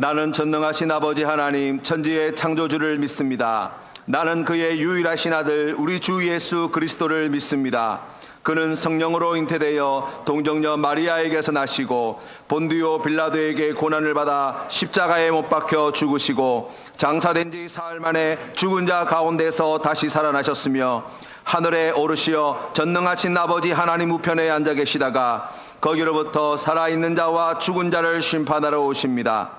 나는 전능하신 아버지 하나님 천지의 창조주를 믿습니다. 나는 그의 유일하신 아들 우리 주 예수 그리스도를 믿습니다. 그는 성령으로 잉태되어 동정녀 마리아에게서 나시고 본디오 빌라도에게 고난을 받아 십자가에 못 박혀 죽으시고 장사된 지 사흘 만에 죽은 자 가운데서 다시 살아나셨으며 하늘에 오르시어 전능하신 아버지 하나님 우편에 앉아 계시다가 거기로부터 살아있는 자와 죽은 자를 심판하러 오십니다.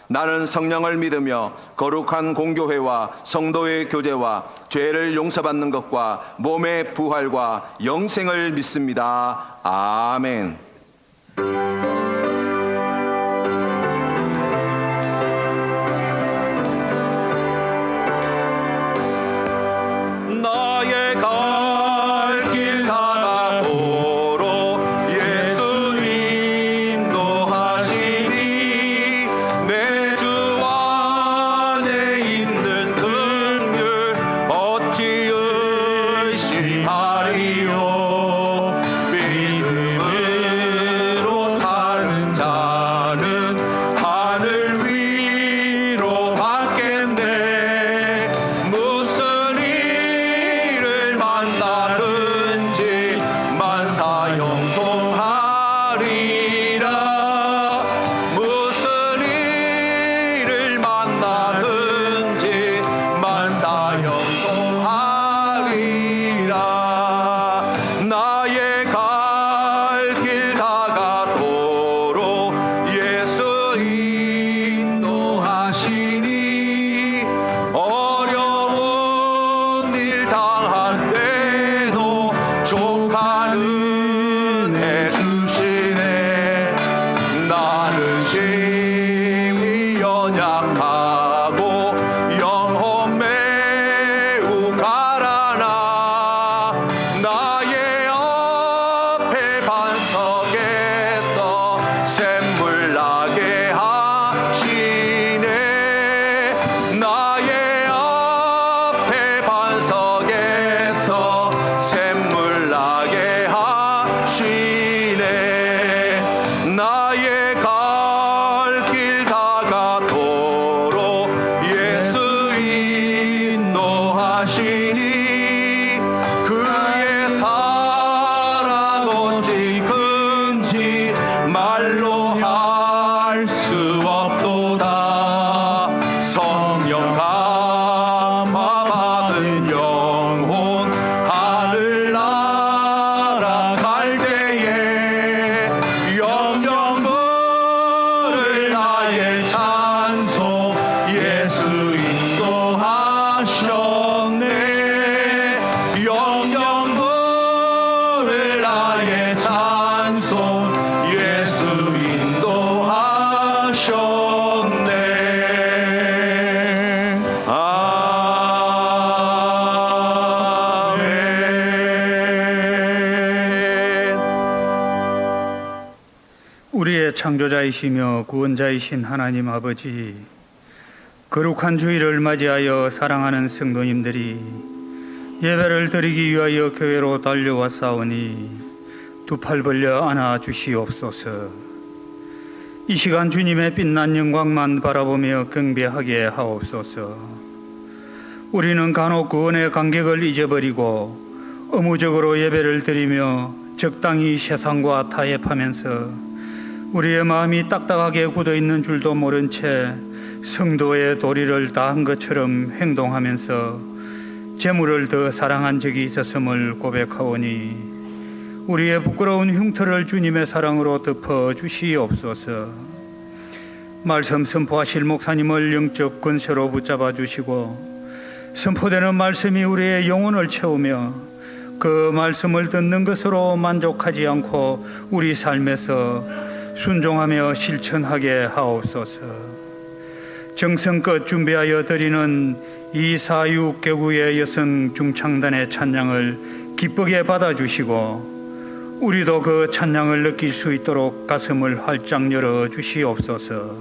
나는 성령을 믿으며 거룩한 공교회와 성도의 교제와 죄를 용서받는 것과 몸의 부활과 영생을 믿습니다. 아멘. 나의 갈 길 다가도록 예수 인도하시니 내 주 안에 있는 긍휼 어찌 의심하리요. 믿음으로 사는 자는 하늘 위로 받겠네. 무슨 일을 만나든지 만사 형통하리라. 무슨 일을 만나든지 만사 형통하리라. 나의 갈 길 다가도록 예수 인도하시니 어려운 일 당할 때도 족하는 해 주시네. 나는 심히 연약하고 영혼 매우 가라나 나의 앞에 반석에서 샘물 나게 하시네. 나의 앞에 반석에서 샘물 나게 하시네. 나의 갈 길 다가도록 예수 인도하시니 그의 사랑 오직 금지 말로 할 수 없도다. 성령 감화 받은 영혼 하늘 날아갈 때에 영영 부를 나의 찬송 예수 인도하셨네. 영영 부를 나의 찬송 예수 인도하셨네. 아멘. 우리의 창조자이시며 구원자이신 하나님 아버지, 거룩한 주일을 맞이하여 사랑하는 성도님들이 예배를 드리기 위하여 교회로 달려왔사오니 두 팔 벌려 안아 주시옵소서. 이 시간 주님의 빛난 영광만 바라보며 경배하게 하옵소서. 우리는 간혹 구원의 간격을 잊어버리고 의무적으로 예배를 드리며 적당히 세상과 타협하면서 우리의 마음이 딱딱하게 굳어있는 줄도 모른 채 성도의 도리를 다한 것처럼 행동하면서 재물을 더 사랑한 적이 있었음을 고백하오니 우리의 부끄러운 흉터를 주님의 사랑으로 덮어 주시옵소서. 말씀 선포하실 목사님을 영적 권세로 붙잡아 주시고 선포되는 말씀이 우리의 영혼을 채우며 그 말씀을 듣는 것으로 만족하지 않고 우리 삶에서 순종하며 실천하게 하옵소서. 정성껏 준비하여 드리는 이사육 교구의 여성 중창단의 찬양을 기쁘게 받아주시고 우리도 그 찬양을 느낄 수 있도록 가슴을 활짝 열어 주시옵소서.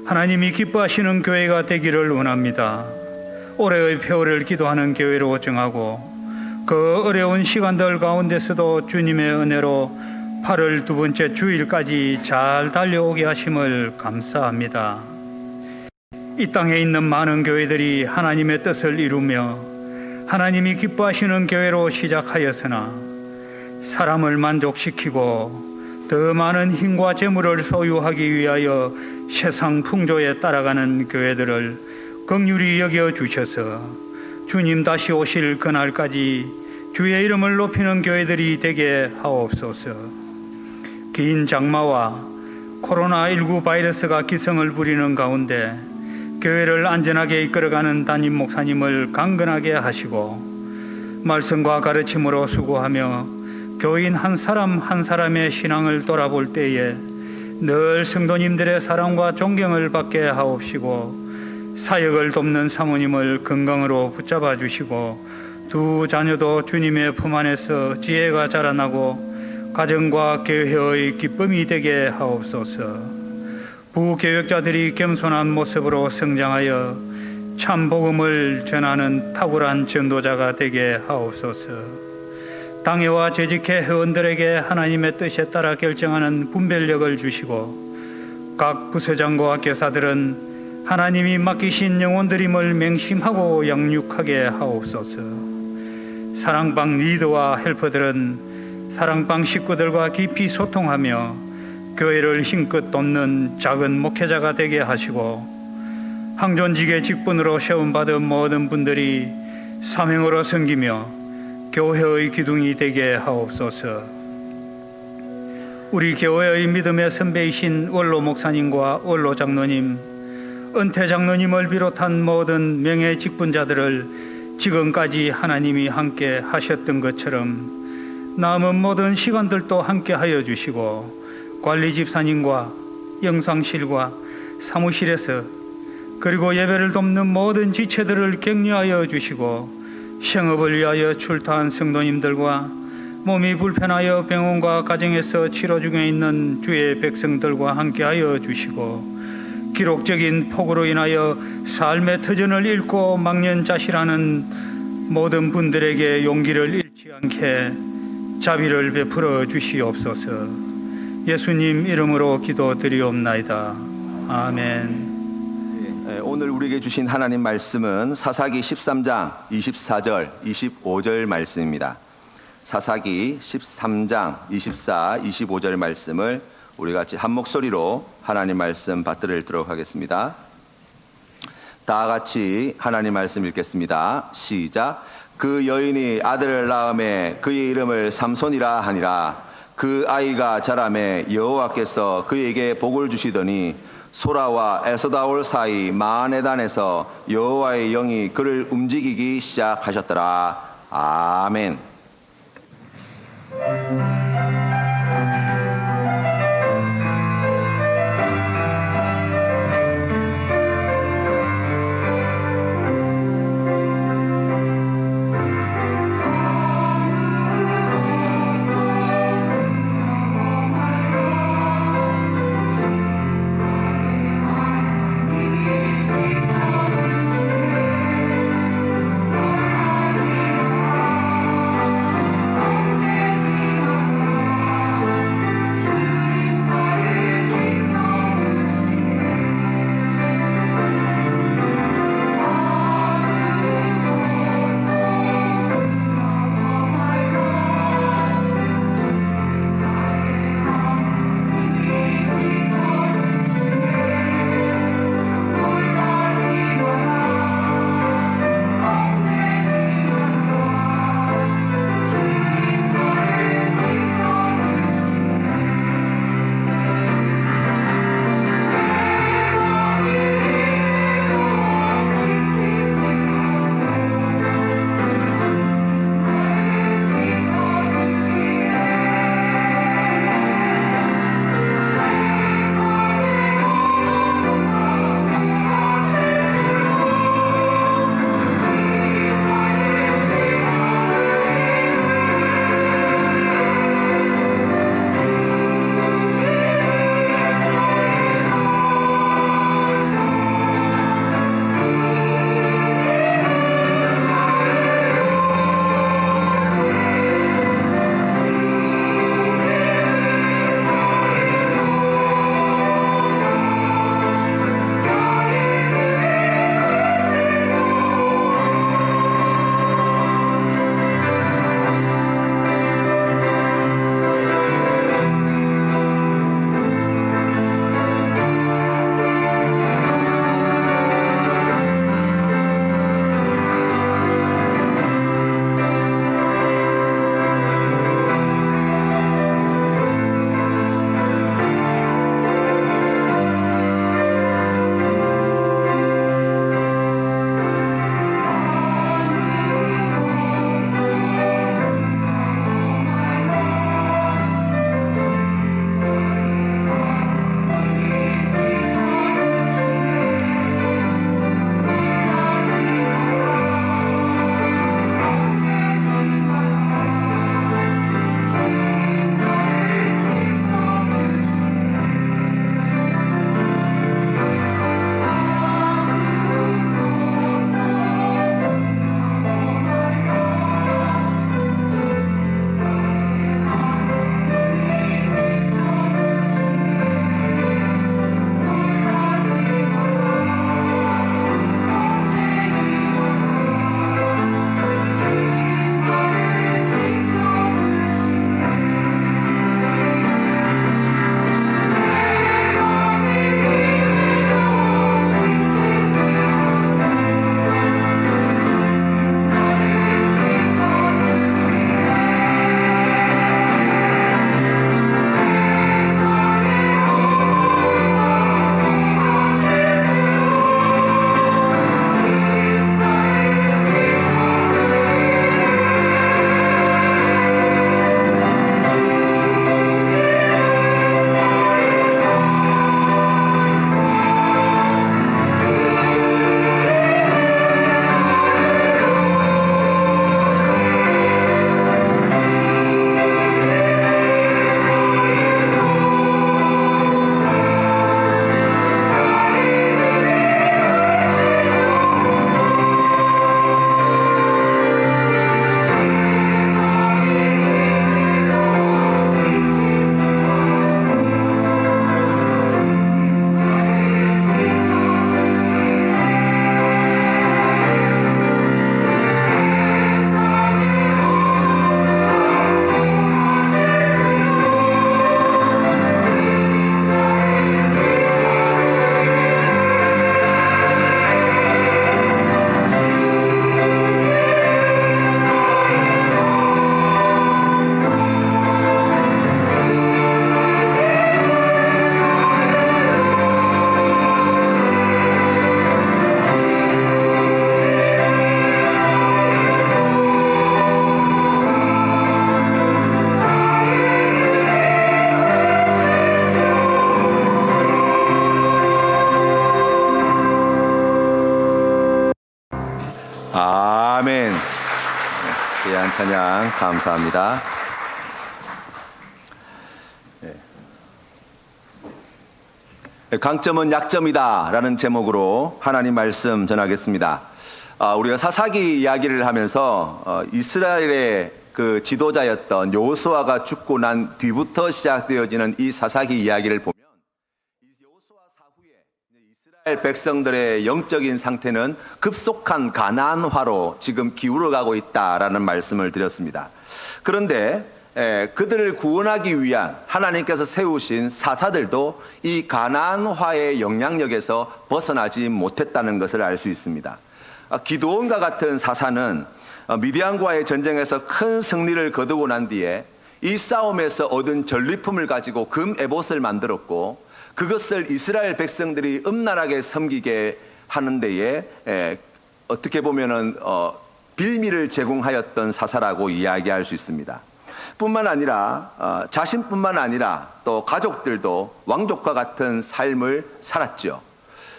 하나님이 기뻐하시는 교회가 되기를 원합니다. 올해의 표를 기도하는 교회로 정하고 그 어려운 시간들 가운데서도 주님의 은혜로 8월 두 번째 주일까지 잘 달려오게 하심을 감사합니다. 이 땅에 있는 많은 교회들이 하나님의 뜻을 이루며 하나님이 기뻐하시는 교회로 시작하였으나 사람을 만족시키고 더 많은 힘과 재물을 소유하기 위하여 세상 풍조에 따라가는 교회들을 긍휼히 여겨 주셔서 주님 다시 오실 그날까지 주의 이름을 높이는 교회들이 되게 하옵소서. 긴 장마와 코로나19 바이러스가 기승을 부리는 가운데 교회를 안전하게 이끌어가는 담임 목사님을 강건하게 하시고 말씀과 가르침으로 수고하며 교인 한 사람 한 사람의 신앙을 돌아볼 때에 늘 성도님들의 사랑과 존경을 받게 하옵시고 사역을 돕는 사모님을 건강으로 붙잡아 주시고 두 자녀도 주님의 품 안에서 지혜가 자라나고 가정과 교회의 기쁨이 되게 하옵소서. 부교역자들이 겸손한 모습으로 성장하여 참 복음을 전하는 탁월한 전도자가 되게 하옵소서. 당회와 재직회 회원들에게 하나님의 뜻에 따라 결정하는 분별력을 주시고 각 부서장과 교사들은 하나님이 맡기신 영혼드림을 맹심하고 양육하게 하옵소서. 사랑방 리더와 헬퍼들은 사랑방 식구들과 깊이 소통하며 교회를 힘껏 돕는 작은 목회자가 되게 하시고 항존직의 직분으로 세움받은 모든 분들이 사명으로 섬기며 교회의 기둥이 되게 하옵소서. 우리 교회의 믿음의 선배이신 원로 목사님과 원로 장로님, 은퇴 장로님을 비롯한 모든 명예 직분자들을 지금까지 하나님이 함께 하셨던 것처럼 남은 모든 시간들도 함께 하여 주시고 관리 집사님과 영상실과 사무실에서 그리고 예배를 돕는 모든 지체들을 격려하여 주시고 생업을 위하여 출타한 성도님들과 몸이 불편하여 병원과 가정에서 치료 중에 있는 주의 백성들과 함께하여 주시고 기록적인 폭우로 인하여 삶의 터전을 잃고 망연자실하는 모든 분들에게 용기를 잃지 않게 자비를 베풀어 주시옵소서. 예수님 이름으로 기도드리옵나이다. 아멘. 오늘 우리에게 주신 하나님 말씀은 사사기 13장 24절 25절 말씀입니다. 사사기 13장 24, 25절 말씀을 우리 같이 한 목소리로 하나님 말씀 받들어 읽도록 하겠습니다. 다 같이 하나님 말씀 읽겠습니다. 시작. 그 여인이 아들을 낳음에 그의 이름을 삼손이라 하니라. 그 아이가 자라매 여호와께서 그에게 복을 주시더니 소라와 에스다올 사이 마하네단에서 여호와의 영이 그를 움직이기 시작하셨더라. 아멘. 위한 찬양 감사합니다. 강점은 약점이다라는 제목으로 하나님 말씀 전하겠습니다. 우리가 사사기 이야기를 하면서 이스라엘의 그 지도자였던 여호수아가 죽고 난 뒤부터 시작되어지는 이 사사기 이야기를 보면 여호수아 사후에 이스라엘 백성들의 영적인 상태는 급속한 가나안화로 지금 기울어가고 있다라는 말씀을 드렸습니다. 그런데 그들을 구원하기 위한 하나님께서 세우신 사사들도 이 가나안화의 영향력에서 벗어나지 못했다는 것을 알 수 있습니다. 기드온과 같은 사사는 미디안과의 전쟁에서 큰 승리를 거두고 난 뒤에 이 싸움에서 얻은 전리품을 가지고 금 에봇을 만들었고, 그것을 이스라엘 백성들이 음란하게 섬기게 하는 데에 어떻게 보면은 빌미를 제공하였던 사사라고 이야기할 수 있습니다. 뿐만 아니라 자신뿐만 아니라 또 가족들도 왕족과 같은 삶을 살았죠.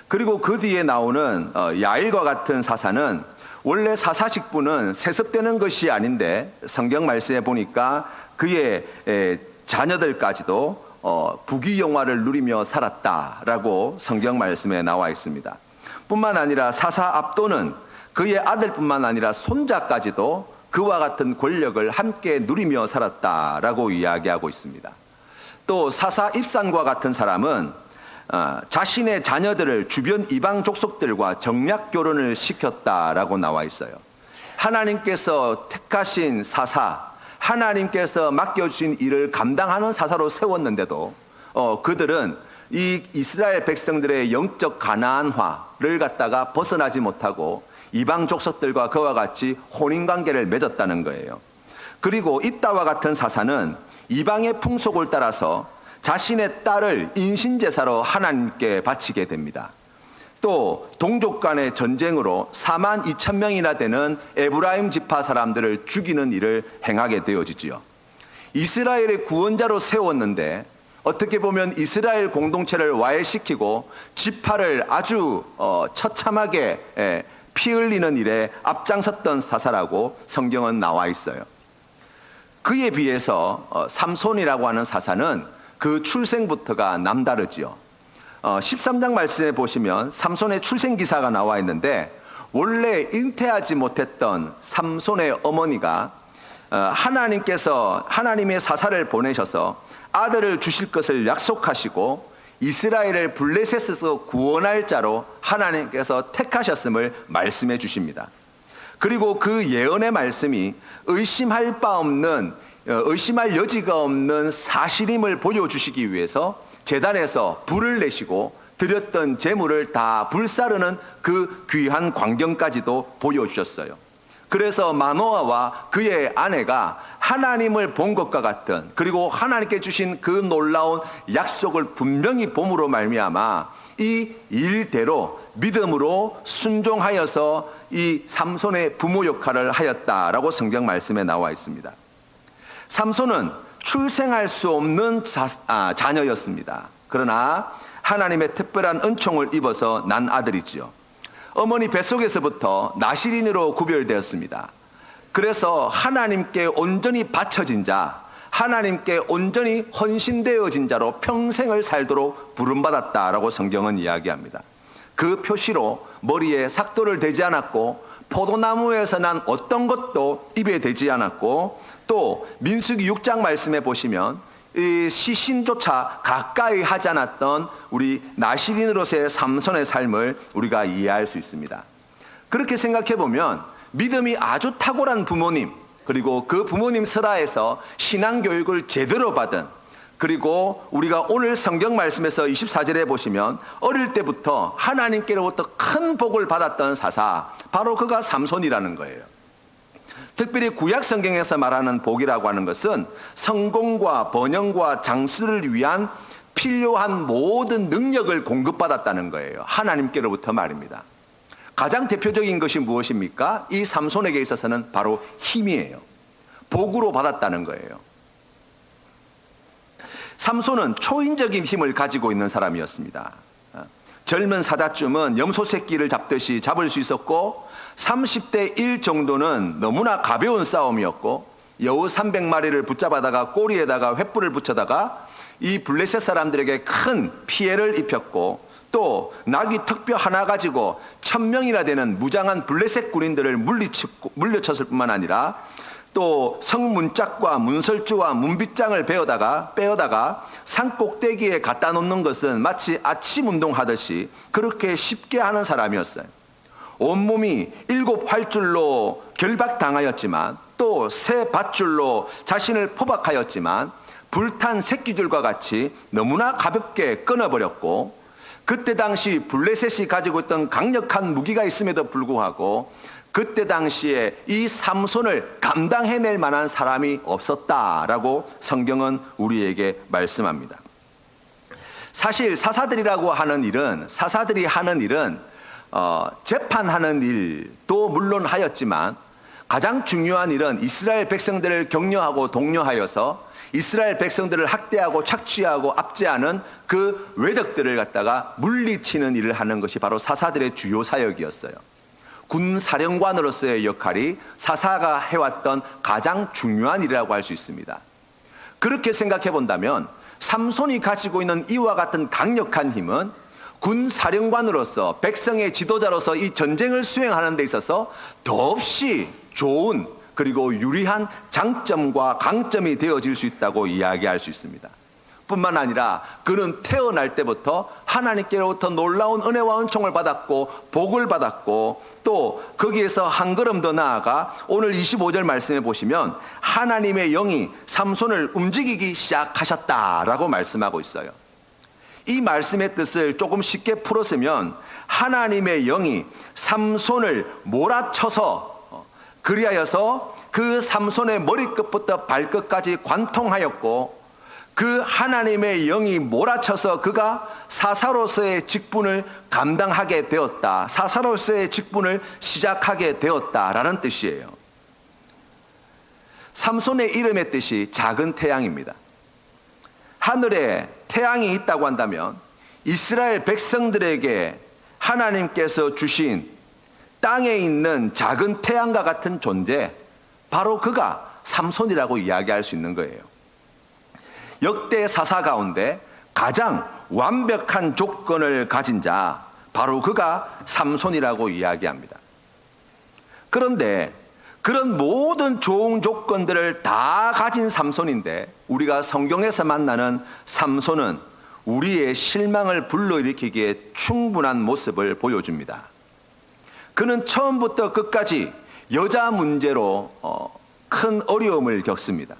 그리고 그 뒤에 나오는 야일과 같은 사사는 원래 사사 직분은 세습되는 것이 아닌데 성경 말씀에 보니까 그의 자녀들까지도 부귀영화를 누리며 살았다라고 성경 말씀에 나와 있습니다. 뿐만 아니라 사사 압도는 그의 아들뿐만 아니라 손자까지도 그와 같은 권력을 함께 누리며 살았다라고 이야기하고 있습니다. 또 사사 입산과 같은 사람은 자신의 자녀들을 주변 이방 족속들과 정략 결혼을 시켰다라고 나와 있어요. 하나님께서 택하신 사사, 하나님께서 맡겨주신 일을 감당하는 사사로 세웠는데도 그들은 이 이스라엘 백성들의 영적 가나안화를 갖다가 벗어나지 못하고 이방 족속들과 그와 같이 혼인관계를 맺었다는 거예요. 그리고 입다와 같은 사사는 이방의 풍속을 따라서 자신의 딸을 인신제사로 하나님께 바치게 됩니다. 또 동족 간의 전쟁으로 42,000명이나 되는 에브라임 지파 사람들을 죽이는 일을 행하게 되어지지요. 이스라엘의 구원자로 세웠는데 어떻게 보면 이스라엘 공동체를 와해시키고 지파를 아주 처참하게 피 흘리는 일에 앞장섰던 사사라고 성경은 나와 있어요. 그에 비해서 삼손이라고 하는 사사는 그 출생부터가 남다르지요. 13장 말씀에 보시면 삼손의 출생 기사가 나와 있는데, 원래 잉태하지 못했던 삼손의 어머니가 하나님께서 하나님의 사사를 보내셔서 아들을 주실 것을 약속하시고 이스라엘을 블레셋에서 구원할 자로 하나님께서 택하셨음을 말씀해 주십니다. 그리고 그 예언의 말씀이 의심할 여지가 없는 사실임을 보여주시기 위해서 제단에서 불을 내시고 드렸던 제물을 다 불사르는 그 귀한 광경까지도 보여주셨어요. 그래서 마노아와 그의 아내가 하나님을 본 것과 같은, 그리고 하나님께 주신 그 놀라운 약속을 분명히 봄으로 말미암아 이 일대로 믿음으로 순종하여서 이 삼손의 부모 역할을 하였다라고 성경 말씀에 나와 있습니다. 삼손은 출생할 수 없는 자녀였습니다. 그러나 하나님의 특별한 은총을 입어서 난 아들이지요. 어머니 뱃속에서부터 나실인으로 구별되었습니다. 그래서 하나님께 온전히 바쳐진 자, 하나님께 온전히 헌신되어진 자로 평생을 살도록 부름받았다라고 성경은 이야기합니다. 그 표시로 머리에 삭도를 대지 않았고 포도나무에서 난 어떤 것도 입에 대지 않았고, 또 민수기 6장 말씀에 보시면 이 시신조차 가까이 하지 않았던 우리 나실인으로서의 삼손의 삶을 우리가 이해할 수 있습니다. 그렇게 생각해 보면 믿음이 아주 탁월한 부모님, 그리고 그 부모님 설하에서 신앙교육을 제대로 받은, 그리고 우리가 오늘 성경 말씀에서 24절에 보시면 어릴 때부터 하나님께로부터 큰 복을 받았던 사사, 바로 그가 삼손이라는 거예요. 특별히 구약 성경에서 말하는 복이라고 하는 것은 성공과 번영과 장수를 위한 필요한 모든 능력을 공급받았다는 거예요. 하나님께로부터 말입니다. 가장 대표적인 것이 무엇입니까? 이 삼손에게 있어서는 바로 힘이에요. 복으로 받았다는 거예요. 삼손은 초인적인 힘을 가지고 있는 사람이었습니다. 젊은 사자쯤은 염소 새끼를 잡듯이 잡을 수 있었고 30대 1 정도는 너무나 가벼운 싸움이었고 여우 300마리를 붙잡아다가 꼬리에다가 횃불을 붙여다가 이 블레셋 사람들에게 큰 피해를 입혔고 또 나귀 턱뼈 하나 가지고 1000명이나 되는 무장한 블레셋 군인들을 물리쳤을 뿐만 아니라 또 성문짝과 문설주와 문빗장을 빼어다가 산 꼭대기에 갖다 놓는 것은 마치 아침 운동하듯이 그렇게 쉽게 하는 사람이었어요. 온몸이 7 활줄로 결박당하였지만 또 새 밧줄로 자신을 포박하였지만 불탄 새끼줄과 같이 너무나 가볍게 끊어버렸고, 그때 당시 블레셋이 가지고 있던 강력한 무기가 있음에도 불구하고 그때 당시에 이 삼손을 감당해낼 만한 사람이 없었다라고 성경은 우리에게 말씀합니다. 사실 사사들이 하는 일은 재판하는 일도 물론 하였지만 가장 중요한 일은 이스라엘 백성들을 격려하고 독려하여서 이스라엘 백성들을 학대하고 착취하고 압제하는 그 외적들을 갖다가 물리치는 일을 하는 것이 바로 사사들의 주요 사역이었어요. 군 사령관으로서의 역할이 사사가 해왔던 가장 중요한 일이라고 할 수 있습니다. 그렇게 생각해 본다면 삼손이 가지고 있는 이와 같은 강력한 힘은 군 사령관으로서 백성의 지도자로서 이 전쟁을 수행하는 데 있어서 더없이 좋은 그리고 유리한 장점과 강점이 되어질 수 있다고 이야기할 수 있습니다. 뿐만 아니라 그는 태어날 때부터 하나님께로부터 놀라운 은혜와 은총을 받았고 복을 받았고 또 거기에서 한 걸음 더 나아가 오늘 25절 말씀해 보시면 하나님의 영이 삼손을 움직이기 시작하셨다라고 말씀하고 있어요. 이 말씀의 뜻을 조금 쉽게 풀었으면 하나님의 영이 삼손을 몰아쳐서 그리하여서 그 삼손의 머리끝부터 발끝까지 관통하였고 그 하나님의 영이 몰아쳐서 그가 사사로서의 직분을 감당하게 되었다. 사사로서의 직분을 시작하게 되었다라는 뜻이에요. 삼손의 이름의 뜻이 작은 태양입니다. 하늘에 태양이 있다고 한다면 이스라엘 백성들에게 하나님께서 주신 땅에 있는 작은 태양과 같은 존재, 바로 그가 삼손이라고 이야기할 수 있는 거예요. 역대 사사 가운데 가장 완벽한 조건을 가진 자, 바로 그가 삼손이라고 이야기합니다. 그런데 그런 모든 좋은 조건들을 다 가진 삼손인데 우리가 성경에서 만나는 삼손은 우리의 실망을 불러일으키기에 충분한 모습을 보여줍니다. 그는 처음부터 끝까지 여자 문제로 큰 어려움을 겪습니다.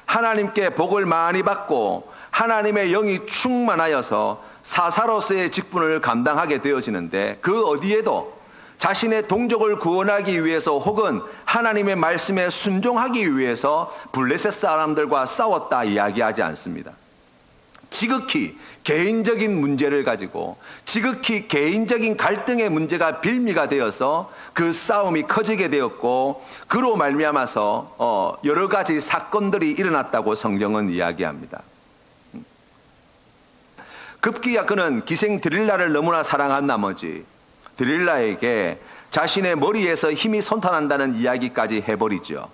하나님께 복을 많이 받고 하나님의 영이 충만하여서 사사로서의 직분을 감당하게 되어지는데 그 어디에도 자신의 동족을 구원하기 위해서 혹은 하나님의 말씀에 순종하기 위해서 블레셋 사람들과 싸웠다 이야기하지 않습니다. 지극히 개인적인 문제를 가지고 지극히 개인적인 갈등의 문제가 빌미가 되어서 그 싸움이 커지게 되었고 그로 말미암아서 여러 가지 사건들이 일어났다고 성경은 이야기합니다. 급기야 그는 기생 드릴라를 너무나 사랑한 나머지 드릴라에게 자신의 머리에서 힘이 솟아난다는 이야기까지 해버리죠.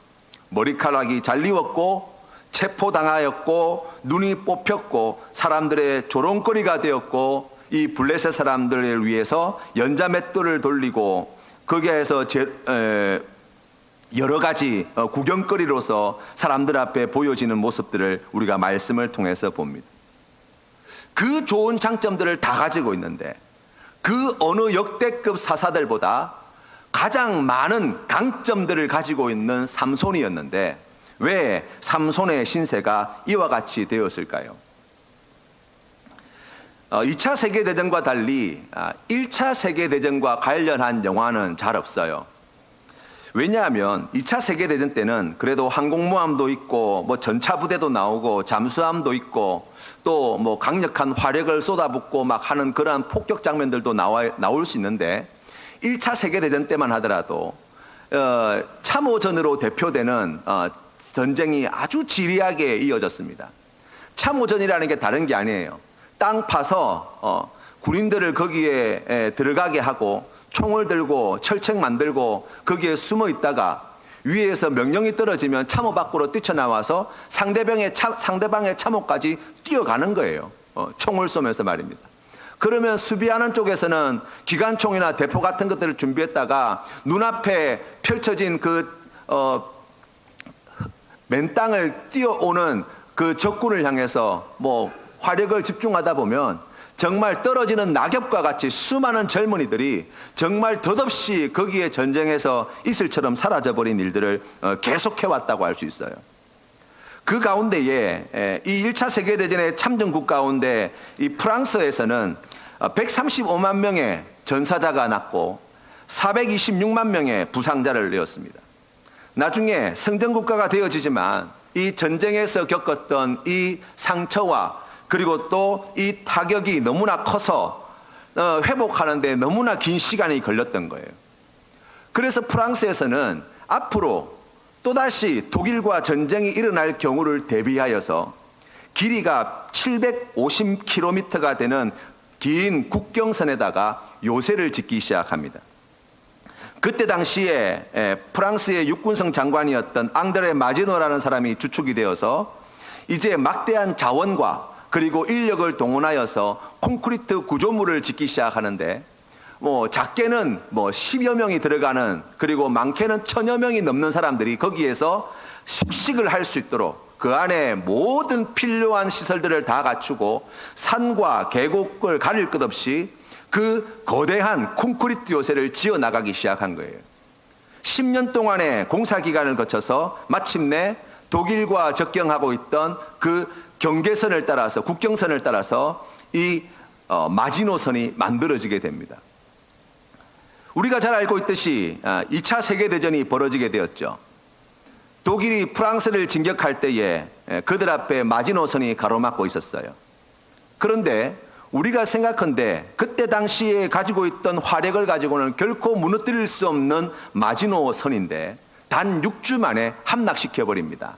머리카락이 잘리웠고 체포당하였고 눈이 뽑혔고 사람들의 조롱거리가 되었고 이 블레셋 사람들을 위해서 연자맷돌을 돌리고 거기에서 여러 가지 구경거리로서 사람들 앞에 보여지는 모습들을 우리가 말씀을 통해서 봅니다. 그 좋은 장점들을 다 가지고 있는데 그 어느 역대급 사사들보다 가장 많은 강점들을 가지고 있는 삼손이었는데 왜 삼손의 신세가 이와 같이 되었을까요? 2차 세계대전과 달리 1차 세계대전과 관련한 영화는 잘 없어요. 왜냐하면 2차 세계대전 때는 그래도 항공모함도 있고 뭐 전차부대도 나오고 잠수함도 있고 또 뭐 강력한 화력을 쏟아붓고 막 하는 그러한 폭격 장면들도 나올 수 있는데 1차 세계대전 때만 하더라도 참호전으로 대표되는 전쟁이 아주 지리하게 이어졌습니다. 참호전이라는 게 다른 게 아니에요. 땅 파서 군인들을 거기에 들어가게 하고 총을 들고 철책 만들고 거기에 숨어 있다가 위에서 명령이 떨어지면 참호 밖으로 뛰쳐나와서 상대방의 참호까지 뛰어가는 거예요. 총을 쏘면서 말입니다. 그러면 수비하는 쪽에서는 기관총이나 대포 같은 것들을 준비했다가 눈앞에 펼쳐진 맨 땅을 뛰어오는 그 적군을 향해서 화력을 집중하다 보면 정말 떨어지는 낙엽과 같이 수많은 젊은이들이 정말 덧없이 거기에 전쟁에서 이슬처럼 사라져버린 일들을 계속해왔다고 할 수 있어요. 그 가운데에 이 1차 세계대전의 참전국 가운데 이 프랑스에서는 135만 명의 전사자가 났고 426만 명의 부상자를 내었습니다. 나중에 성전국가가 되어지지만 이 전쟁에서 겪었던 이 상처와 그리고 또 이 타격이 너무나 커서 회복하는데 너무나 긴 시간이 걸렸던 거예요. 그래서 프랑스에서는 앞으로 또다시 독일과 전쟁이 일어날 경우를 대비하여서 길이가 750km가 되는 긴 국경선에다가 요새를 짓기 시작합니다. 그때 당시에 프랑스의 육군성 장관이었던 앙드레 마지노라는 사람이 주축이 되어서 이제 막대한 자원과 그리고 인력을 동원하여서 콘크리트 구조물을 짓기 시작하는데 작게는 10여 명이 들어가는, 그리고 많게는 1000여 명이 넘는 사람들이 거기에서 숙식을 할 수 있도록 그 안에 모든 필요한 시설들을 다 갖추고 산과 계곡을 가릴 것 없이 그 거대한 콘크리트 요새를 지어 나가기 시작한 거예요. 10년 동안의 공사 기간을 거쳐서 마침내 독일과 접경하고 있던 그 경계선을 따라서, 국경선을 따라서 이 마지노선이 만들어지게 됩니다. 우리가 잘 알고 있듯이 2차 세계대전이 벌어지게 되었죠. 독일이 프랑스를 진격할 때에 그들 앞에 마지노선이 가로막고 있었어요. 그런데 우리가 생각한데 그때 당시에 가지고 있던 화력을 가지고는 결코 무너뜨릴 수 없는 마지노선인데 단 6주 만에 함락시켜버립니다.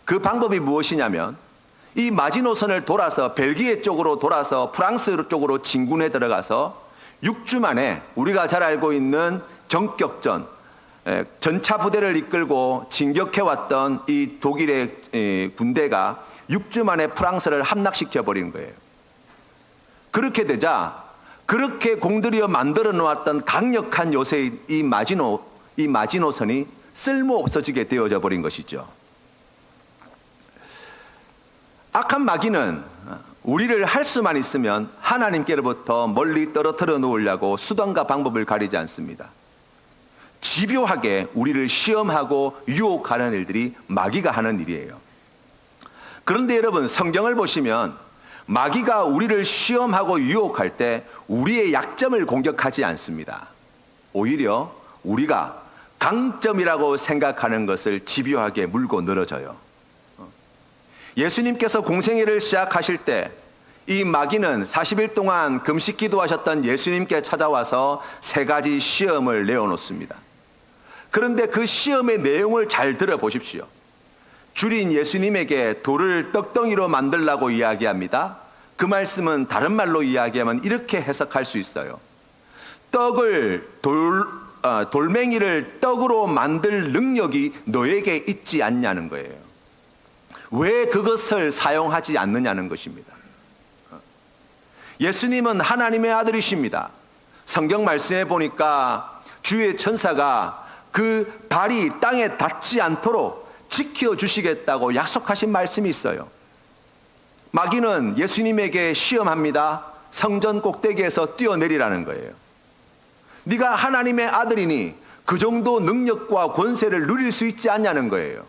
그 방법이 무엇이냐면 이 마지노선을 돌아서 벨기에 쪽으로 돌아서 프랑스 쪽으로 진군해 들어가서 6주 만에 우리가 잘 알고 있는 전격전, 전차 부대를 이끌고 진격해왔던 이 독일의 군대가 6주 만에 프랑스를 함락시켜 버린 거예요. 그렇게 되자 그렇게 공들여 만들어 놓았던 강력한 요새의 이 마지노선이 쓸모 없어지게 되어져 버린 것이죠. 악한 마귀는 우리를 할 수만 있으면 하나님께로부터 멀리 떨어뜨려 놓으려고 수단과 방법을 가리지 않습니다. 집요하게 우리를 시험하고 유혹하는 일들이 마귀가 하는 일이에요. 그런데 여러분, 성경을 보시면 마귀가 우리를 시험하고 유혹할 때 우리의 약점을 공격하지 않습니다. 오히려 우리가 강점이라고 생각하는 것을 집요하게 물고 늘어져요. 예수님께서 공생애를 시작하실 때 이 마귀는 40일 동안 금식 기도하셨던 예수님께 찾아와서 3가지 시험을 내어놓습니다. 그런데 그 시험의 내용을 잘 들어보십시오. 주린 예수님에게 돌을 떡덩이로 만들라고 이야기합니다. 그 말씀은 다른 말로 이야기하면 이렇게 해석할 수 있어요. 돌멩이를 떡으로 만들 능력이 너에게 있지 않냐는 거예요. 왜 그것을 사용하지 않느냐는 것입니다. 예수님은 하나님의 아들이십니다. 성경 말씀에 보니까 주의 천사가 그 발이 땅에 닿지 않도록 지켜주시겠다고 약속하신 말씀이 있어요. 마귀는 예수님에게 시험합니다. 성전 꼭대기에서 뛰어내리라는 거예요. 네가 하나님의 아들이니 그 정도 능력과 권세를 누릴 수 있지 않냐는 거예요.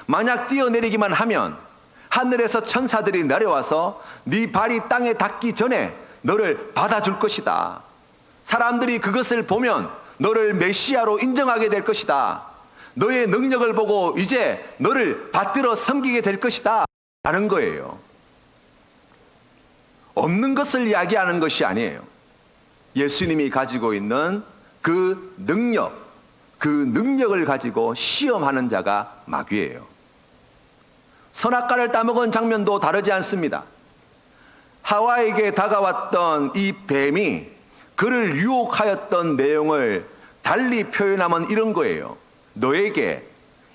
만약 뛰어내리기만 하면 하늘에서 천사들이 내려와서 네 발이 땅에 닿기 전에 너를 받아줄 것이다. 사람들이 그것을 보면 너를 메시아로 인정하게 될 것이다. 너의 능력을 보고 이제 너를 받들어 섬기게 될 것이다 라는 거예요. 없는 것을 이야기하는 것이 아니에요. 예수님이 가지고 있는 그 능력을 가지고 시험하는 자가 마귀예요. 선악과를 따먹은 장면도 다르지 않습니다. 하와에게 다가왔던 이 뱀이 그를 유혹하였던 내용을 달리 표현하면 이런 거예요. 너에게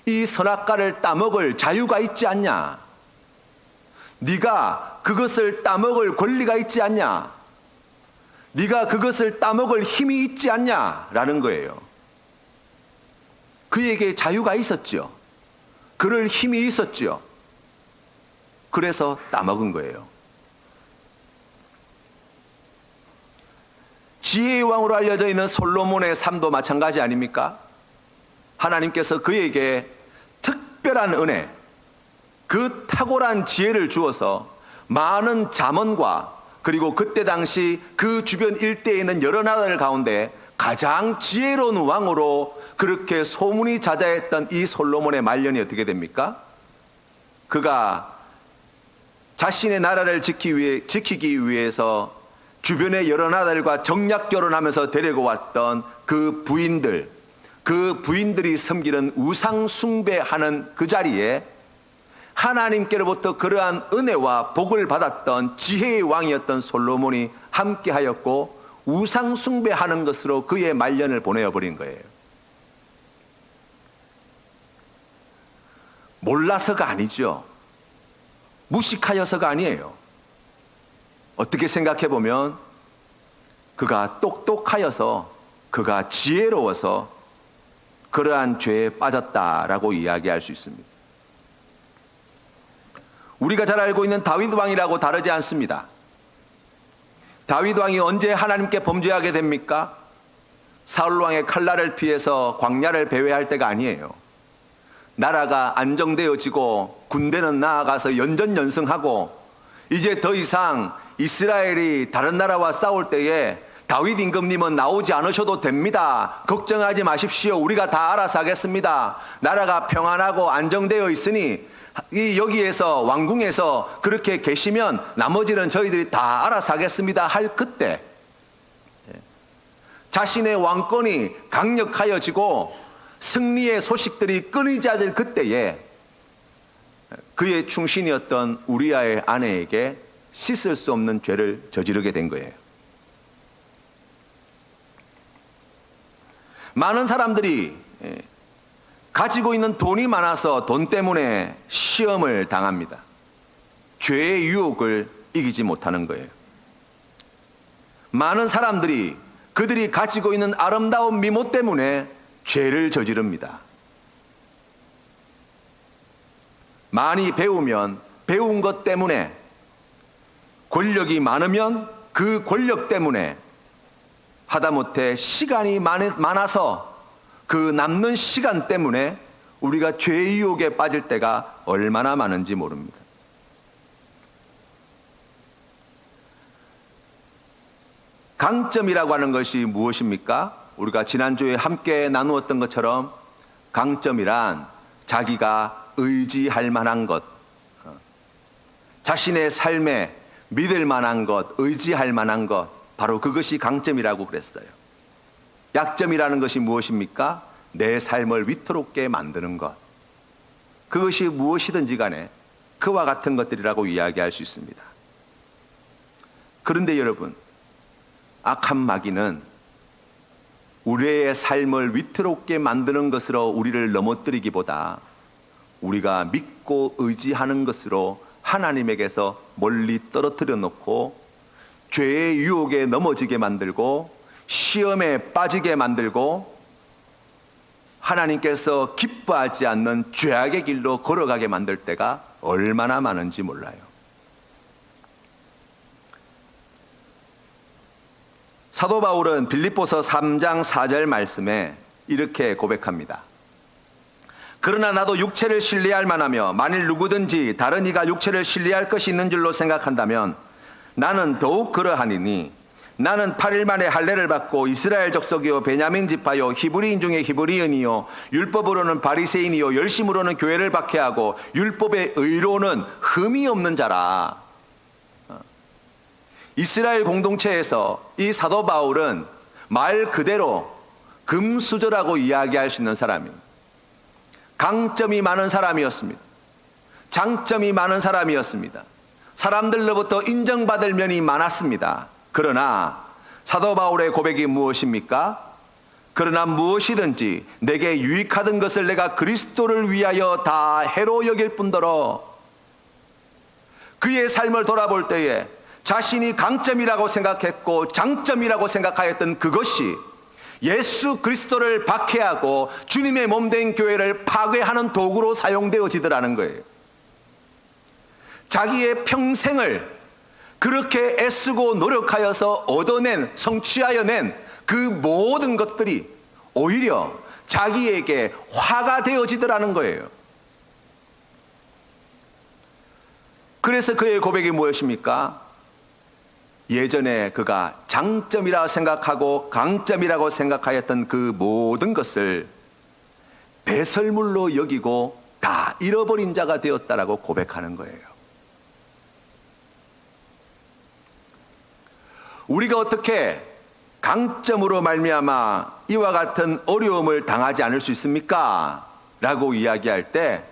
이 선악과를 따먹을 자유가 있지 않냐? 네가 그것을 따먹을 권리가 있지 않냐? 네가 그것을 따먹을 힘이 있지 않냐? 라는 거예요. 그에게 자유가 있었죠. 그럴 힘이 있었죠. 그래서 따먹은 거예요. 지혜의 왕으로 알려져 있는 솔로몬의 삶도 마찬가지 아닙니까? 하나님께서 그에게 특별한 은혜, 그 탁월한 지혜를 주어서 많은 잠언과 그리고 그때 당시 그 주변 일대에 있는 여러 나라들 가운데 가장 지혜로운 왕으로 그렇게 소문이 자자했던 이 솔로몬의 말년이 어떻게 됩니까? 그가 자신의 나라를 지키기 위해서 주변의 여러 나라들과 정략 결혼하면서 데리고 왔던 그 부인들이 섬기는 우상 숭배하는 그 자리에 하나님께로부터 그러한 은혜와 복을 받았던 지혜의 왕이었던 솔로몬이 함께하였고 우상 숭배하는 것으로 그의 말년을 보내어버린 거예요. 몰라서가 아니죠. 무식하여서가 아니에요. 어떻게 생각해 보면 그가 똑똑하여서, 그가 지혜로워서 그러한 죄에 빠졌다라고 이야기할 수 있습니다. 우리가 잘 알고 있는 다윗 왕이라고 다르지 않습니다. 다윗 왕이 언제 하나님께 범죄하게 됩니까? 사울 왕의 칼날을 피해서 광야를 배회할 때가 아니에요. 나라가 안정되어지고 군대는 나아가서 연전연승하고 이제 더 이상 이스라엘이 다른 나라와 싸울 때에 다윗 임금님은 나오지 않으셔도 됩니다. 걱정하지 마십시오. 우리가 다 알아서 하겠습니다. 나라가 평안하고 안정되어 있으니 여기에서 왕궁에서 그렇게 계시면 나머지는 저희들이 다 알아서 하겠습니다 할 그때, 자신의 왕권이 강력하여지고 승리의 소식들이 끊이지 않을 그때에 그의 충신이었던 우리아의 아내에게 씻을 수 없는 죄를 저지르게 된 거예요. 많은 사람들이 가지고 있는 돈이 많아서 돈 때문에 시험을 당합니다. 죄의 유혹을 이기지 못하는 거예요. 많은 사람들이 그들이 가지고 있는 아름다운 미모 때문에 죄를 저지릅니다. 많이 배우면 배운 것 때문에, 권력이 많으면 그 권력 때문에, 하다못해 시간이 많아서 그 남는 시간 때문에 우리가 죄의 유혹에 빠질 때가 얼마나 많은지 모릅니다. 강점이라고 하는 것이 무엇입니까? 우리가 지난주에 함께 나누었던 것처럼 강점이란 자기가 의지할 만한 것, 자신의 삶에 믿을 만한 것, 의지할 만한 것, 바로 그것이 강점이라고 그랬어요. 약점이라는 것이 무엇입니까? 내 삶을 위태롭게 만드는 것. 그것이 무엇이든지 간에 그와 같은 것들이라고 이야기할 수 있습니다. 그런데 여러분, 악한 마귀는 우리의 삶을 위태롭게 만드는 것으로 우리를 넘어뜨리기보다 우리가 믿고 의지하는 것으로 하나님에게서 멀리 떨어뜨려 놓고 죄의 유혹에 넘어지게 만들고 시험에 빠지게 만들고 하나님께서 기뻐하지 않는 죄악의 길로 걸어가게 만들 때가 얼마나 많은지 몰라요. 사도 바울은 빌립보서 3장 4절 말씀에 이렇게 고백합니다. 그러나 나도 육체를 신뢰할 만하며 만일 누구든지 다른 이가 육체를 신뢰할 것이 있는 줄로 생각한다면 나는 더욱 그러하니니 나는 8일 만에 할례를 받고 이스라엘 족속이요 베냐민 지파요 히브리인 중에 히브리인이요 율법으로는 바리새인이요 열심으로는 교회를 박해하고 율법의 의로는 흠이 없는 자라. 이스라엘 공동체에서 이 사도 바울은 말 그대로 금수저라고 이야기할 수 있는 사람입니다. 강점이 많은 사람이었습니다. 장점이 많은 사람이었습니다. 사람들로부터 인정받을 면이 많았습니다. 그러나 사도 바울의 고백이 무엇입니까? 그러나 무엇이든지 내게 유익하던 것을 내가 그리스도를 위하여 다 해로 여길 뿐더러, 그의 삶을 돌아볼 때에 자신이 강점이라고 생각했고 장점이라고 생각하였던 그것이 예수 그리스도를 박해하고 주님의 몸된 교회를 파괴하는 도구로 사용되어지더라는 거예요. 자기의 평생을 그렇게 애쓰고 노력하여서 얻어낸, 성취하여낸 그 모든 것들이 오히려 자기에게 화가 되어지더라는 거예요. 그래서 그의 고백이 무엇입니까? 예전에 그가 장점이라 생각하고 강점이라고 생각하였던 그 모든 것을 배설물로 여기고 다 잃어버린 자가 되었다라고 고백하는 거예요. 우리가 어떻게 강점으로 말미암아 이와 같은 어려움을 당하지 않을 수 있습니까? 라고 이야기할 때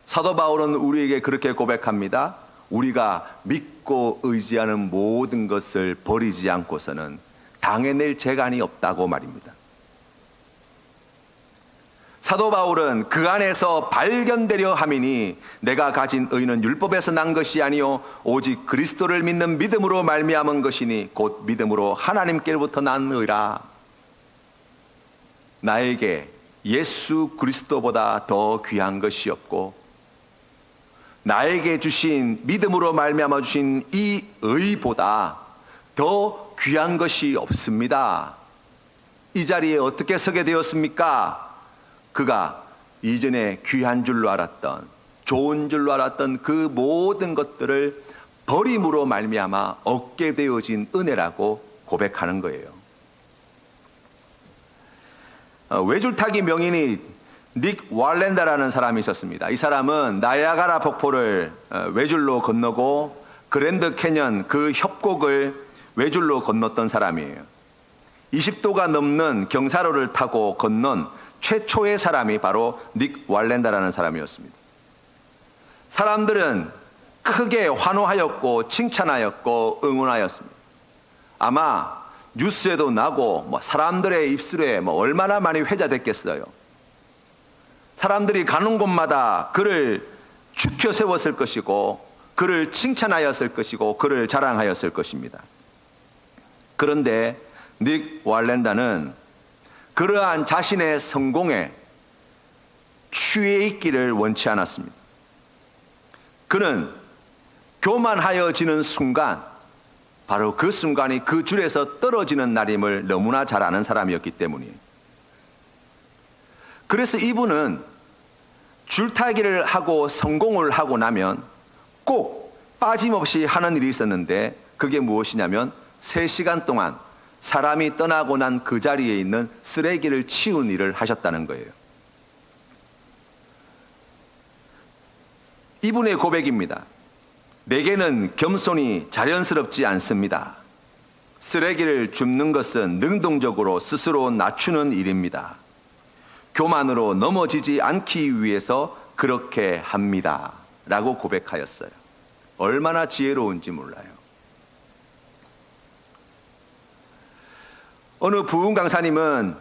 사도 바울은 우리에게 그렇게 고백합니다. 우리가 믿고 의지하는 모든 것을 버리지 않고서는 당해낼 재간이 없다고 말입니다. 사도 바울은 그 안에서 발견되려 함이니 내가 가진 의는 율법에서 난 것이 아니요 오직 그리스도를 믿는 믿음으로 말미암은 것이니 곧 믿음으로 하나님께로부터 난 의라. 나에게 예수 그리스도보다 더 귀한 것이 없고 나에게 주신 믿음으로 말미암아 주신 이 의보다 더 귀한 것이 없습니다. 이 자리에 어떻게 서게 되었습니까? 그가 이전에 귀한 줄로 알았던, 좋은 줄로 알았던 그 모든 것들을 버림으로 말미암아 얻게 되어진 은혜라고 고백하는 거예요. 외줄타기 명인이 닉 왈렌다라는 사람이 있었습니다. 이 사람은 나야가라 폭포를 외줄로 건너고 그랜드 캐년 그 협곡을 외줄로 건넜던 사람이에요. 20도가 넘는 경사로를 타고 건넌 최초의 사람이 바로 닉 왈렌다라는 사람이었습니다. 사람들은 크게 환호하였고 칭찬하였고 응원하였습니다. 아마 뉴스에도 나고 사람들의 입술에 얼마나 많이 회자됐겠어요. 사람들이 가는 곳마다 그를 축혀 세웠을 것이고 그를 칭찬하였을 것이고 그를 자랑하였을 것입니다. 그런데 닉 왈렌다는 그러한 자신의 성공에 취해 있기를 원치 않았습니다. 그는 교만하여지는 순간, 바로 그 순간이 그 줄에서 떨어지는 날임을 너무나 잘 아는 사람이었기 때문이에요. 그래서 이분은 줄타기를 하고 성공을 하고 나면 꼭 빠짐없이 하는 일이 있었는데 그게 무엇이냐면 3시간 동안 사람이 떠나고 난 그 자리에 있는 쓰레기를 치운 일을 하셨다는 거예요. 이분의 고백입니다. 내게는 겸손이 자연스럽지 않습니다. 쓰레기를 줍는 것은 능동적으로 스스로 낮추는 일입니다. 교만으로 넘어지지 않기 위해서 그렇게 합니다. 라고 고백하였어요. 얼마나 지혜로운지 몰라요. 어느 부흥 강사님은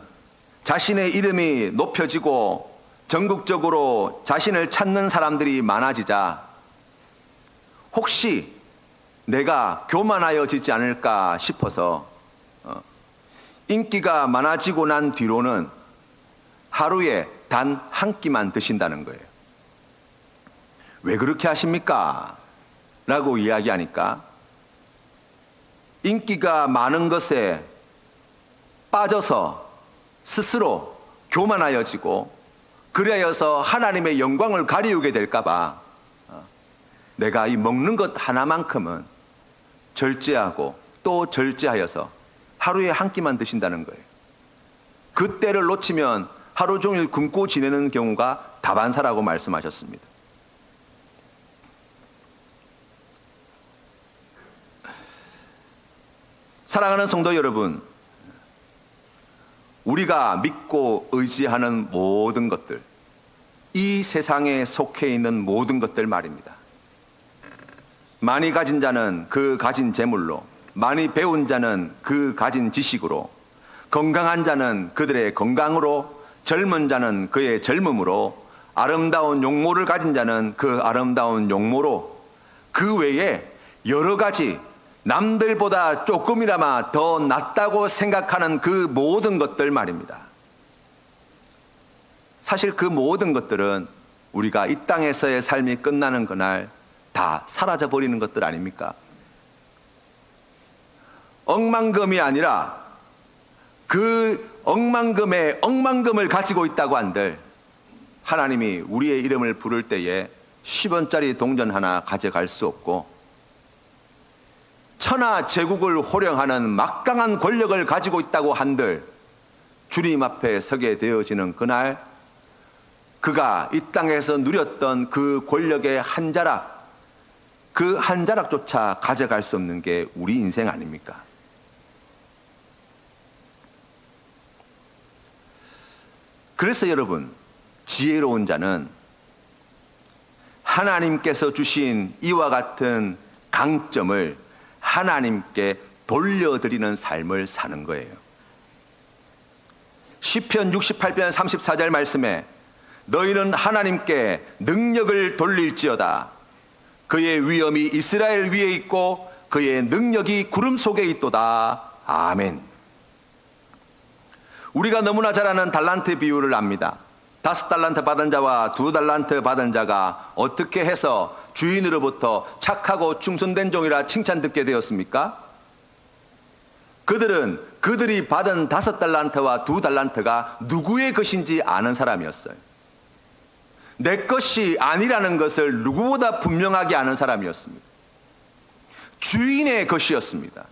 자신의 이름이 높여지고 전국적으로 자신을 찾는 사람들이 많아지자 혹시 내가 교만하여지지 않을까 싶어서 인기가 많아지고 난 뒤로는 하루에 단 한 끼만 드신다는 거예요. 왜 그렇게 하십니까? 라고 이야기하니까 인기가 많은 것에 빠져서 스스로 교만하여지고 그리하여서 하나님의 영광을 가리우게 될까봐 내가 이 먹는 것 하나만큼은 절제하고 또 절제하여서 하루에 한 끼만 드신다는 거예요. 그때를 놓치면 하루 종일 굶고 지내는 경우가 다반사라고 말씀하셨습니다. 사랑하는 성도 여러분, 우리가 믿고 의지하는 모든 것들, 이 세상에 속해 있는 모든 것들 말입니다. 많이 가진 자는 그 가진 재물로, 많이 배운 자는 그 가진 지식으로, 건강한 자는 그들의 건강으로, 젊은 자는 그의 젊음으로, 아름다운 용모를 가진 자는 그 아름다운 용모로, 그 외에 여러 가지 남들보다 조금이나마 더 낫다고 생각하는 그 모든 것들 말입니다. 사실 그 모든 것들은 우리가 이 땅에서의 삶이 끝나는 그날 다 사라져 버리는 것들 아닙니까? 억만금이 아니라 그 억만금의 억만금을 가지고 있다고 한들 하나님이 우리의 이름을 부를 때에 10원짜리 동전 하나 가져갈 수 없고, 천하 제국을 호령하는 막강한 권력을 가지고 있다고 한들 주님 앞에 서게 되어지는 그날, 그가 이 땅에서 누렸던 그 권력의 한 자락, 그 한 자락조차 가져갈 수 없는 게 우리 인생 아닙니까? 그래서 여러분, 지혜로운 자는 하나님께서 주신 이와 같은 강점을 하나님께 돌려드리는 삶을 사는 거예요. 시편 68편 34절 말씀에 너희는 하나님께 능력을 돌릴지어다. 그의 위엄이 이스라엘 위에 있고 그의 능력이 구름 속에 있도다. 아멘. 우리가 너무나 잘 아는 달란트 비유를 압니다. 5달란트 받은 자와 2달란트 받은 자가 어떻게 해서 주인으로부터 착하고 충성된 종이라 칭찬 듣게 되었습니까? 그들은 그들이 받은 5달란트와 2달란트가 누구의 것인지 아는 사람이었어요. 내 것이 아니라는 것을 누구보다 분명하게 아는 사람이었습니다. 주인의 것이었습니다.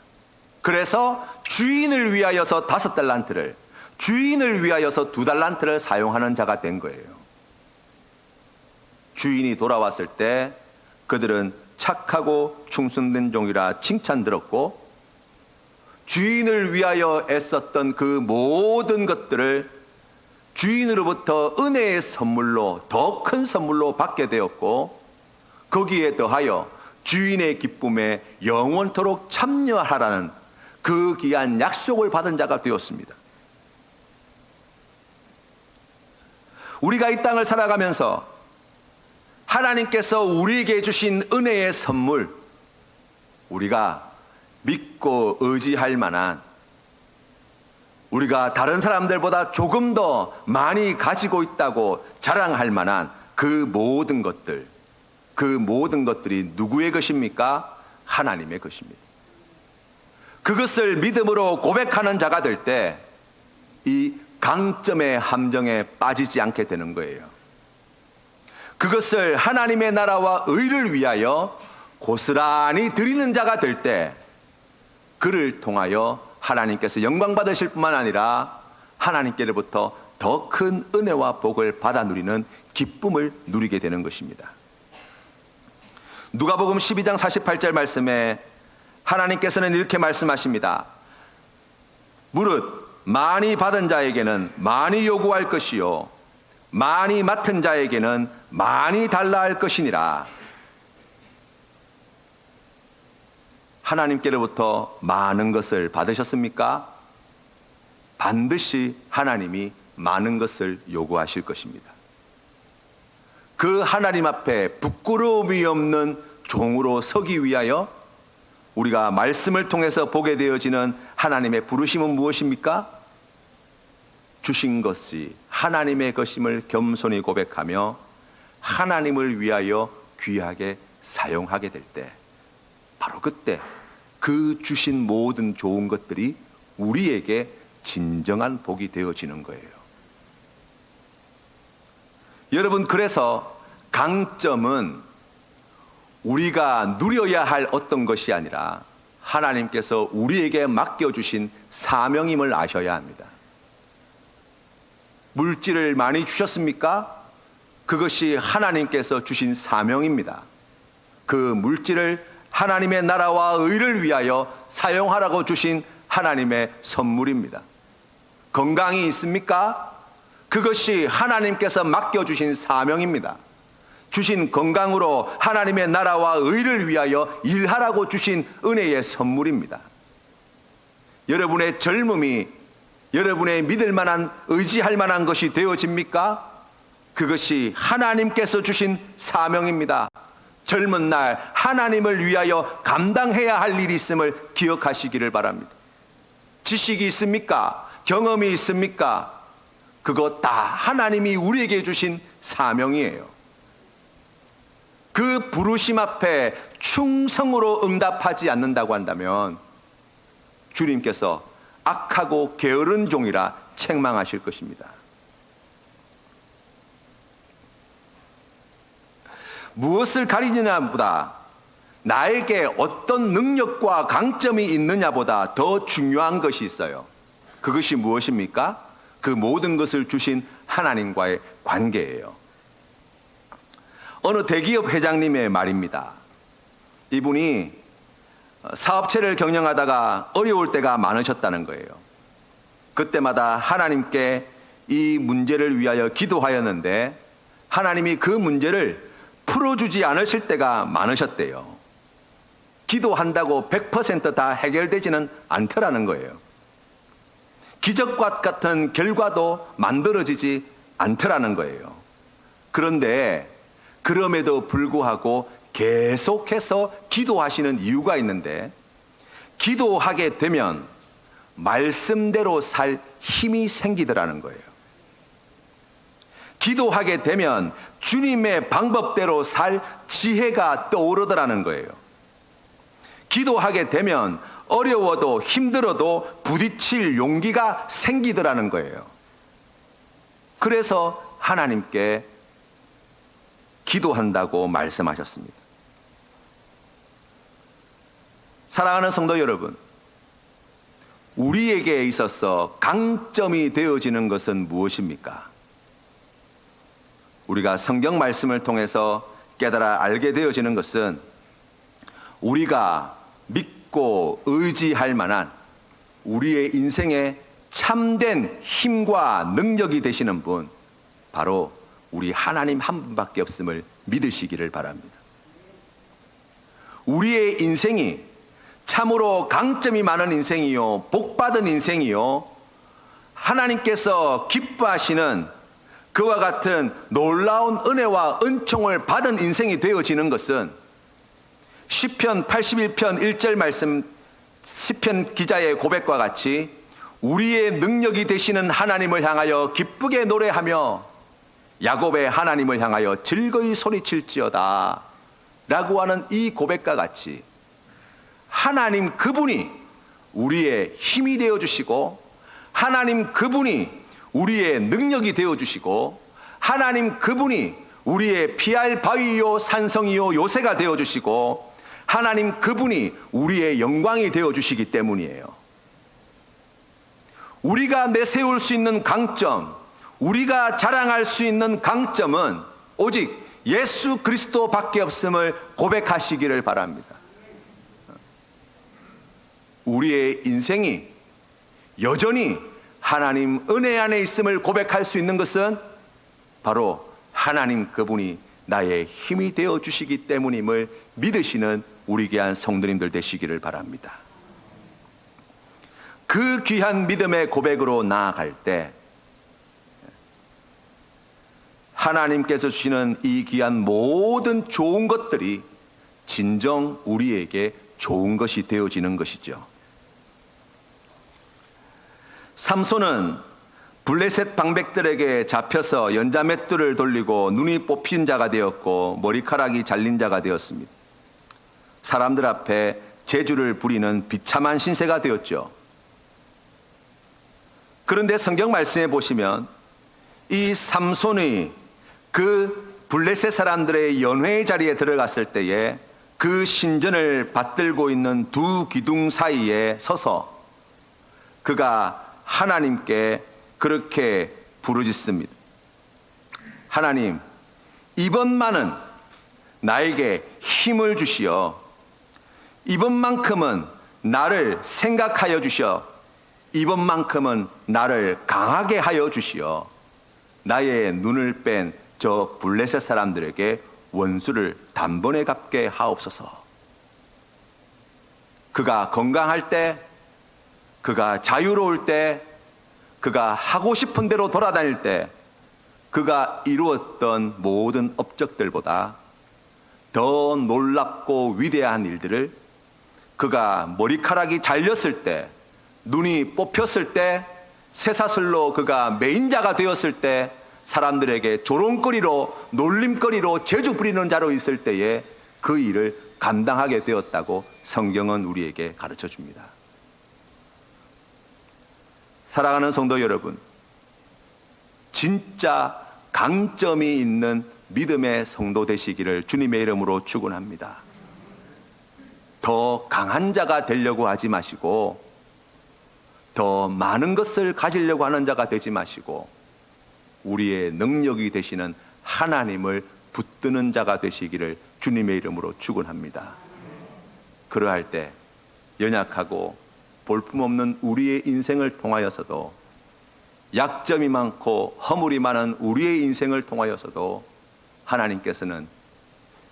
그래서 주인을 위하여서 5달란트를, 주인을 위하여서 2달란트를 사용하는 자가 된 거예요. 주인이 돌아왔을 때 그들은 착하고 충성된 종이라 칭찬 들었고, 주인을 위하여 애썼던 그 모든 것들을 주인으로부터 은혜의 선물로, 더 큰 선물로 받게 되었고, 거기에 더하여 주인의 기쁨에 영원토록 참여하라는 그 귀한 약속을 받은 자가 되었습니다. 우리가 이 땅을 살아가면서 하나님께서 우리에게 주신 은혜의 선물, 우리가 믿고 의지할 만한, 우리가 다른 사람들보다 조금 더 많이 가지고 있다고 자랑할 만한 그 모든 것들, 그 모든 것들이 누구의 것입니까? 하나님의 것입니다. 그것을 믿음으로 고백하는 자가 될 때 이 강점의 함정에 빠지지 않게 되는 거예요. 그것을 하나님의 나라와 의를 위하여 고스란히 드리는 자가 될 때 그를 통하여 하나님께서 영광 받으실 뿐만 아니라 하나님께로부터 더 큰 은혜와 복을 받아 누리는 기쁨을 누리게 되는 것입니다. 누가복음 12장 48절 말씀에 하나님께서는 이렇게 말씀하십니다. 무릇 많이 받은 자에게는 많이 요구할 것이요 많이 맡은 자에게는 많이 달라 할 것이니라. 하나님께로부터 많은 것을 받으셨습니까? 반드시 하나님이 많은 것을 요구하실 것입니다. 그 하나님 앞에 부끄러움이 없는 종으로 서기 위하여 우리가 말씀을 통해서 보게 되어지는 하나님의 부르심은 무엇입니까? 주신 것이 하나님의 것임을 겸손히 고백하며 하나님을 위하여 귀하게 사용하게 될 때, 바로 그때 그 주신 모든 좋은 것들이 우리에게 진정한 복이 되어지는 거예요. 여러분, 그래서 강점은 우리가 누려야 할 어떤 것이 아니라 하나님께서 우리에게 맡겨주신 사명임을 아셔야 합니다. 물질을 많이 주셨습니까? 그것이 하나님께서 주신 사명입니다. 그 물질을 하나님의 나라와 의를 위하여 사용하라고 주신 하나님의 선물입니다. 건강이 있습니까? 그것이 하나님께서 맡겨주신 사명입니다. 주신 건강으로 하나님의 나라와 의를 위하여 일하라고 주신 은혜의 선물입니다. 여러분의 젊음이 여러분의 믿을 만한, 의지할 만한 것이 되어집니까? 그것이 하나님께서 주신 사명입니다. 젊은 날 하나님을 위하여 감당해야 할 일이 있음을 기억하시기를 바랍니다. 지식이 있습니까? 경험이 있습니까? 그거 다 하나님이 우리에게 주신 사명이에요. 그 부르심 앞에 충성으로 응답하지 않는다고 한다면 주님께서 악하고 게으른 종이라 책망하실 것입니다. 무엇을 가리느냐보다 나에게 어떤 능력과 강점이 있느냐보다 더 중요한 것이 있어요. 그것이 무엇입니까? 그 모든 것을 주신 하나님과의 관계예요. 어느 대기업 회장님의 말입니다. 이분이 사업체를 경영하다가 어려울 때가 많으셨다는 거예요. 그때마다 하나님께 이 문제를 위하여 기도하였는데 하나님이 그 문제를 풀어주지 않으실 때가 많으셨대요. 기도한다고 100% 다 해결되지는 않더라는 거예요. 기적과 같은 결과도 만들어지지 않더라는 거예요. 그런데 그럼에도 불구하고 계속해서 기도하시는 이유가 있는데, 기도하게 되면 말씀대로 살 힘이 생기더라는 거예요. 기도하게 되면 주님의 방법대로 살 지혜가 떠오르더라는 거예요. 기도하게 되면 어려워도 힘들어도 부딪힐 용기가 생기더라는 거예요. 그래서 하나님께 기도한다고 말씀하셨습니다. 사랑하는 성도 여러분, 우리에게 있어서 강점이 되어지는 것은 무엇입니까? 우리가 성경 말씀을 통해서 깨달아 알게 되어지는 것은 우리가 믿고 의지할 만한 우리의 인생에 참된 힘과 능력이 되시는 분, 바로 우리 하나님 한 분밖에 없음을 믿으시기를 바랍니다. 우리의 인생이 참으로 강점이 많은 인생이요, 복받은 인생이요, 하나님께서 기뻐하시는 그와 같은 놀라운 은혜와 은총을 받은 인생이 되어지는 것은 시편 81편 1절 말씀, 시편 기자의 고백과 같이 우리의 능력이 되시는 하나님을 향하여 기쁘게 노래하며 야곱의 하나님을 향하여 즐거이 소리칠지어다 라고 하는 이 고백과 같이 하나님 그분이 우리의 힘이 되어주시고, 하나님 그분이 우리의 능력이 되어주시고, 하나님 그분이 우리의 피할 바위요 산성이요 요새가 되어주시고, 하나님 그분이 우리의 영광이 되어주시기 때문이에요. 우리가 내세울 수 있는 강점, 우리가 자랑할 수 있는 강점은 오직 예수 그리스도밖에 없음을 고백하시기를 바랍니다. 우리의 인생이 여전히 하나님 은혜 안에 있음을 고백할 수 있는 것은 바로 하나님 그분이 나의 힘이 되어 주시기 때문임을 믿으시는 우리 귀한 성도님들 되시기를 바랍니다. 그 귀한 믿음의 고백으로 나아갈 때 하나님께서 주시는 이 귀한 모든 좋은 것들이 진정 우리에게 좋은 것이 되어지는 것이죠. 삼손은 블레셋 방백들에게 잡혀서 연자맷돌을 돌리고 눈이 뽑힌 자가 되었고 머리카락이 잘린 자가 되었습니다. 사람들 앞에 재주를 부리는 비참한 신세가 되었죠. 그런데 성경 말씀에 보시면 이 삼손이 그 블레셋 사람들의 연회 자리에 들어갔을 때에 그 신전을 받들고 있는 두 기둥 사이에 서서 그가 하나님께 그렇게 부르짖습니다. 하나님, 이번만은 나에게 힘을 주시어 이번만큼은 나를 생각하여 주시어 이번만큼은 나를 강하게 하여 주시어 나의 눈을 뺀 저 블레셋 사람들에게 원수를 단번에 갚게 하옵소서. 그가 건강할 때, 그가 자유로울 때, 그가 하고 싶은 대로 돌아다닐 때, 그가 이루었던 모든 업적들보다 더 놀랍고 위대한 일들을, 그가 머리카락이 잘렸을 때, 눈이 뽑혔을 때, 쇠사슬로 그가 매인자가 되었을 때, 사람들에게 조롱거리로, 놀림거리로, 재주 부리는 자로 있을 때에 그 일을 감당하게 되었다고 성경은 우리에게 가르쳐 줍니다. 사랑하는 성도 여러분, 진짜 강점이 있는 믿음의 성도 되시기를 주님의 이름으로 축원합니다. 더 강한 자가 되려고 하지 마시고, 더 많은 것을 가지려고 하는 자가 되지 마시고, 우리의 능력이 되시는 하나님을 붙드는 자가 되시기를 주님의 이름으로 축원합니다. 그러할 때 연약하고 볼품없는 우리의 인생을 통하여서도, 약점이 많고 허물이 많은 우리의 인생을 통하여서도 하나님께서는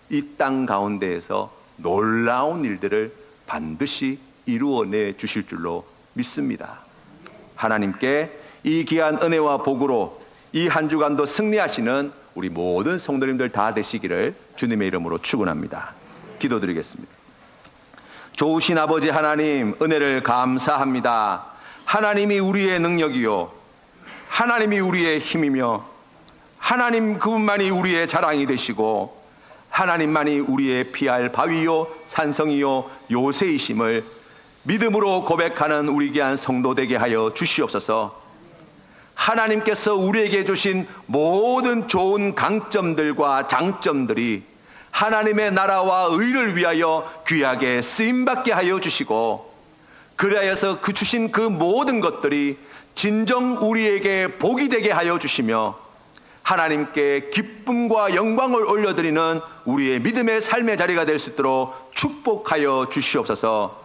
이 땅 가운데에서 놀라운 일들을 반드시 이루어내 주실 줄로 믿습니다. 하나님께 이 귀한 은혜와 복으로 이 한 주간도 승리하시는 우리 모든 성도님들 다 되시기를 주님의 이름으로 축원합니다. 기도드리겠습니다. 좋으신 아버지 하나님, 은혜를 감사합니다. 하나님이 우리의 능력이요, 하나님이 우리의 힘이며, 하나님 그분만이 우리의 자랑이 되시고, 하나님만이 우리의 피할 바위요 산성이요 요새이심을 믿음으로 고백하는 우리 귀한 성도 되게 하여 주시옵소서. 하나님께서 우리에게 주신 모든 좋은 강점들과 장점들이 하나님의 나라와 의를 위하여 귀하게 쓰임받게 하여 주시고, 그리하여서 그 주신 그 모든 것들이 진정 우리에게 복이 되게 하여 주시며, 하나님께 기쁨과 영광을 올려드리는 우리의 믿음의 삶의 자리가 될 수 있도록 축복하여 주시옵소서.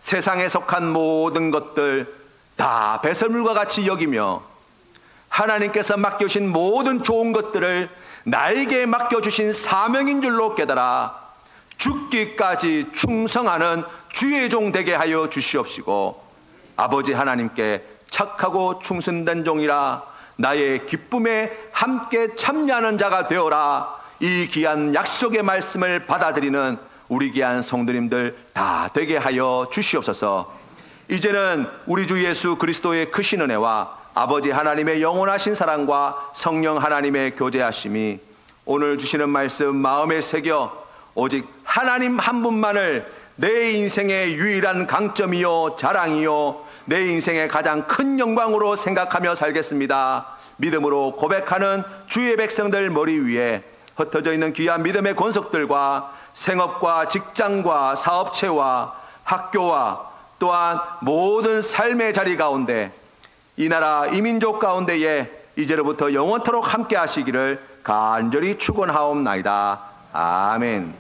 세상에 속한 모든 것들 다 배설물과 같이 여기며, 하나님께서 맡겨주신 모든 좋은 것들을 나에게 맡겨주신 사명인 줄로 깨달아 죽기까지 충성하는 주의 종 되게 하여 주시옵시고, 아버지 하나님께 착하고 충성된 종이라 나의 기쁨에 함께 참여하는 자가 되어라. 이 귀한 약속의 말씀을 받아들이는 우리 귀한 성도님들 다 되게 하여 주시옵소서. 이제는 우리 주 예수 그리스도의 크신 은혜와 아버지 하나님의 영원하신 사랑과 성령 하나님의 교제하심이 오늘 주시는 말씀 마음에 새겨 오직 하나님 한 분만을 내 인생의 유일한 강점이요 자랑이요 내 인생의 가장 큰 영광으로 생각하며 살겠습니다. 믿음으로 고백하는 주의 백성들 머리 위에 흩어져 있는 귀한 믿음의 권속들과 생업과 직장과 사업체와 학교와 또한 모든 삶의 자리 가운데 이 나라 이 민족 가운데에 이제로부터 영원토록 함께 하시기를 간절히 축원하옵나이다. 아멘.